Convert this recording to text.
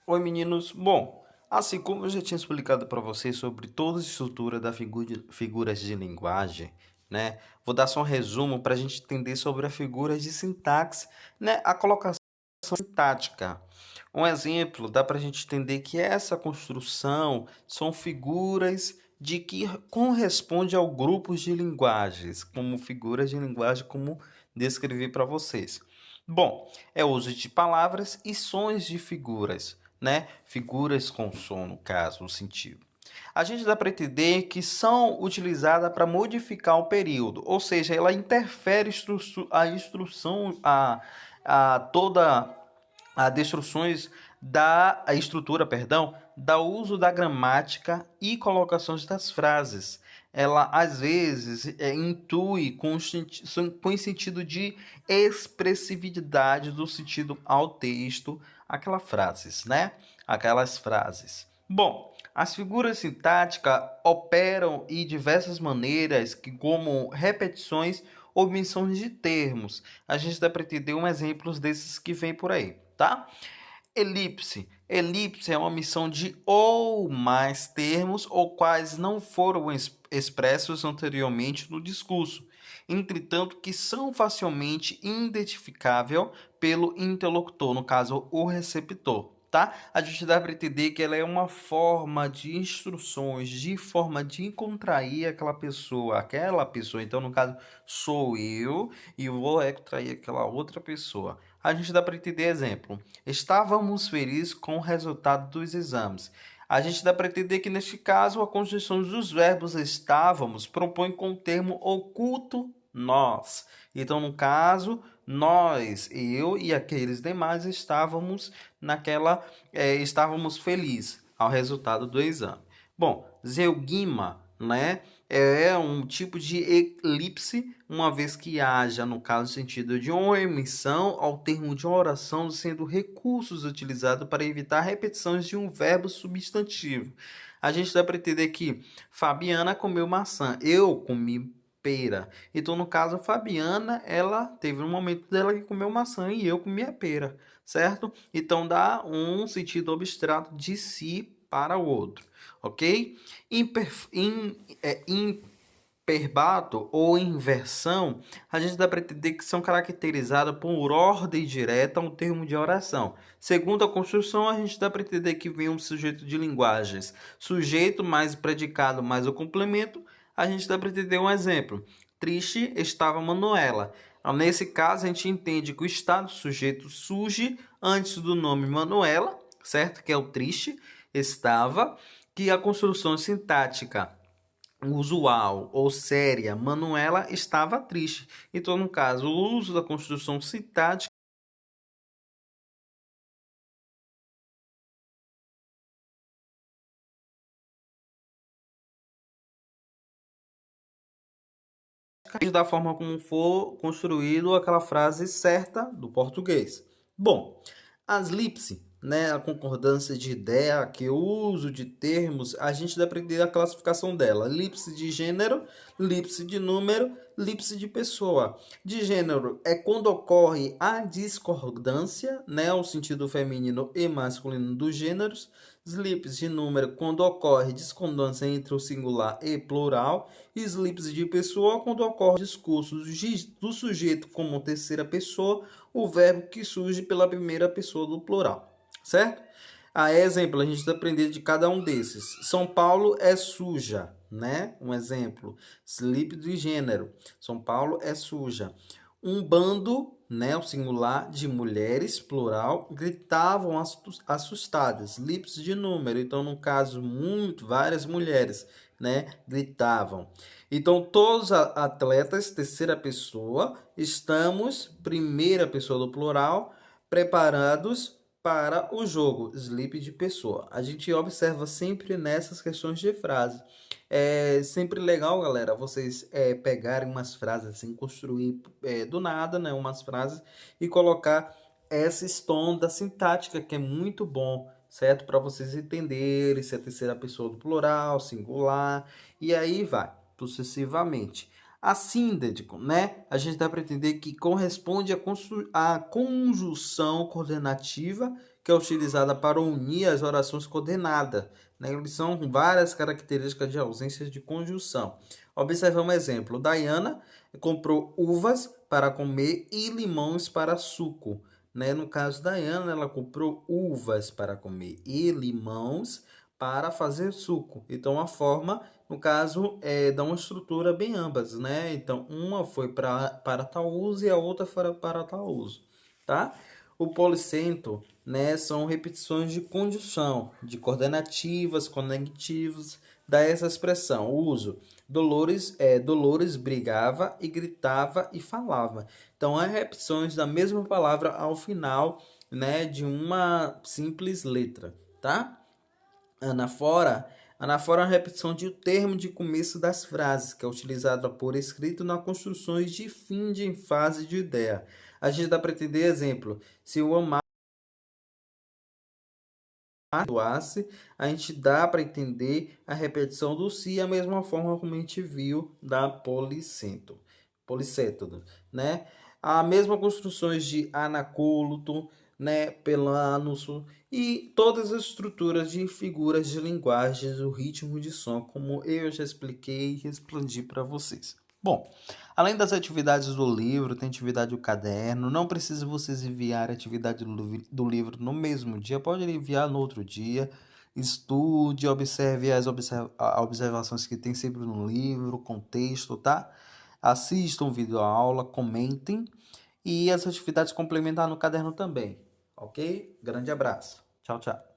Oi, meninos. Bom, assim como eu já tinha explicado para vocês sobre toda a estrutura da figuras de linguagem, né? Vou dar só um resumo para a gente entender sobre a figura de sintaxe, né? A colocação sintática. Um exemplo, dá para a gente entender que essa construção são figuras de que corresponde ao grupos de linguagens, como figuras de linguagem, como descrevi para vocês. Bom, é o uso de palavras e sons de figuras, né? Figuras com som, no caso, no sentido. A gente dá para entender que são utilizadas para modificar o período, ou seja, ela interfere a instrução, a toda a destruções da a estrutura, perdão, da uso da gramática e colocações das frases. Ela às vezes intui com sentido de expressividade do sentido ao texto, aquelas frases. Bom, as figuras sintáticas operam em diversas maneiras, como repetições ou menções de termos. A gente dá para entender um exemplo desses que vem por aí, tá? Elipse. Elipse é uma missão de ou mais termos ou quais não foram expressos anteriormente no discurso, entretanto que são facilmente identificáveis pelo interlocutor, no caso o receptor. Tá? A gente dá para entender que ela é uma forma de instruções, de forma de contrair aquela pessoa. Então, no caso, sou eu e vou contrair aquela outra pessoa. A gente dá para entender exemplo. Estávamos felizes com o resultado dos exames. A gente dá para entender que, neste caso, a conjunção dos verbos estávamos propõe com o termo oculto nós. Então, no caso, nós, eu e aqueles demais estávamos felizes ao resultado do exame. Bom, zeugma, né? É um tipo de elipse, uma vez que haja, no caso, sentido de uma emissão ao termo de uma oração, sendo recursos utilizados para evitar repetições de um verbo substantivo. A gente dá para entender que Fabiana comeu maçã, eu comi pera. Então, no caso, Fabiana, ela teve um momento dela que comeu maçã e eu comi a pera, certo? Então, dá um sentido abstrato de si para o outro, ok? Imperbato ou inversão, a gente dá para entender que são caracterizadas por ordem direta a um termo de oração. Segundo a construção, a gente dá para entender que vem um sujeito de linguagens, sujeito mais predicado mais o complemento. A gente dá para entender um exemplo. Triste estava Manuela. Nesse caso, a gente entende que o estado sujeito surge antes do nome Manuela, certo? Que é o triste, estava, que a construção sintática usual ou séria, Manuela estava triste. Então, no caso, o uso da construção sintática da forma como for construído aquela frase certa do português. Bom, as lipse, né, a concordância de ideia, que o uso de termos, a gente dá para entender a classificação dela. Lipse de gênero, lipse de número, lipse de pessoa. De gênero é quando ocorre a discordância, né, o sentido feminino e masculino dos gêneros. Slips de número quando ocorre discordância entre o singular e plural. Slips de pessoa quando ocorre discurso do sujeito como terceira pessoa, o verbo que surge pela primeira pessoa do plural, certo? A exemplo, a gente vai aprender de cada um desses. São Paulo é suja, né? Um exemplo. Slip de gênero. São Paulo é suja. Um bando, né, o singular, de mulheres, plural, gritavam assustadas. Lips de número. Então, no caso, várias mulheres, né, gritavam. Então, todos atletas, terceira pessoa, estamos, primeira pessoa do plural, preparados para o jogo, sleep de pessoa. A gente observa sempre nessas questões de frase. É sempre legal, galera, vocês pegarem umas frases assim, construir do nada, né, umas frases e colocar esse tom da sintática, que é muito bom, certo? Para vocês entenderem se é a terceira pessoa do plural, singular, e aí vai, sucessivamente. A síndeco, né? A gente dá para entender que corresponde à conjunção coordenativa que é utilizada para unir as orações coordenadas, né? Eles são várias características de ausência de conjunção. Observe um exemplo. Diana comprou uvas para comer e limões para suco. Né? No caso da Diana, ela comprou uvas para comer e limões para fazer suco. Então, a forma, no caso, dá uma estrutura bem ambas, né? Então, uma foi para tal uso e a outra foi para tal uso, tá? O policento, né, são repetições de conjunção, de coordenativas, conectivos, dá essa expressão. O uso. Dolores brigava e gritava e falava. Então, há repetições da mesma palavra ao final, né, de uma simples letra, tá? Anafora. Anafora é uma repetição de um termo de começo das frases, que é utilizada por escrito nas construções de fim de fase de ideia. A gente dá para entender exemplo. Se eu amar doasse, a gente dá para entender a repetição do si, a mesma forma como a gente viu da policétodo, né? A mesma construções de anacoluto, né, pelânus e todas as estruturas de figuras de linguagens, o ritmo de som, como eu já expliquei e explodi para vocês. Bom, além das atividades do livro, tem atividade do caderno. Não precisa vocês enviar a atividade do livro no mesmo dia, pode enviar no outro dia. Estude, observe as observações que tem sempre no livro, contexto, tá? Assistam vídeo aula, comentem e as atividades complementares no caderno também, ok? Grande abraço. Tchau, tchau.